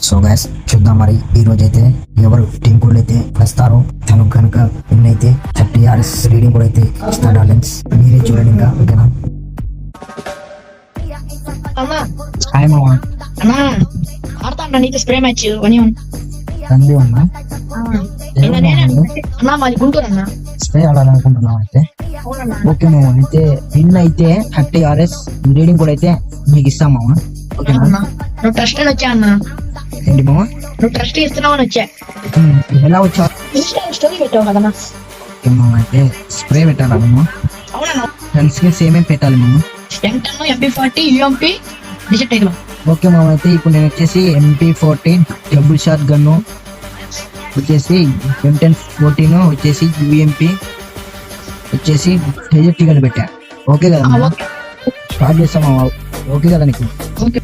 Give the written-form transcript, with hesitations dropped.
So guys చూద్దాం మరి ఈ రోజైతే ఎవరు టీం కోడ్ అయితే వస్తారో తను కనుక విన్ అయితే 30 RS రీడింగ్ కూడా అయితే ఇస్తాడు డార్లింగ్స్. మీరే చూడండి ఇంకా ఓకేనా. అన్నా హాయ్ మామ. అన్నా ఆడతా నీకు స్ప్రే మ్యాచ్ వన్ రండి అన్న. అన్నా మాది గుంటూరు అన్న. స్ప్రే ఆడాలనుకుంటున్నాం అయితే. అవునన్నా. ఓకే మామ, అయితే విన్ అయితే 30 RS రీడింగ్ కూడా అయితే మీకు ఇస్తాం మామ ఓకేనా. అన్నా నువ్వు ట్రస్ట్ అని వచ్చా అన్న. ఏంటి మామ? నువ్వు ట్రస్ట్ ఇస్తున్నావు అని వచ్చా. ఎలా వచ్చా? స్టోరీ పెట్టావు కదన్నా. ఓకే మామ, అయితే స్ప్రే పెట్టాలా మామ? అవునన్నా. ఫ్రెండ్స్ కి ఏమేమి పెట్టాలి మామ? M10 MP40 UMP digit tiger. Okay మామ, అయితే ఇప్పుడు నేను వచ్చేసి MP14 డబుల్ షాట్ గన్ను వచ్చేసి M1014 వచ్చేసి UMP వచ్చేసి డెజర్ట్ టికెట్ పెట్టా. ఓకే కదా మామ? ఓకే స్టార్ట్ చేస్తాం మామ. ఓకే కదా నీకు? ఓకే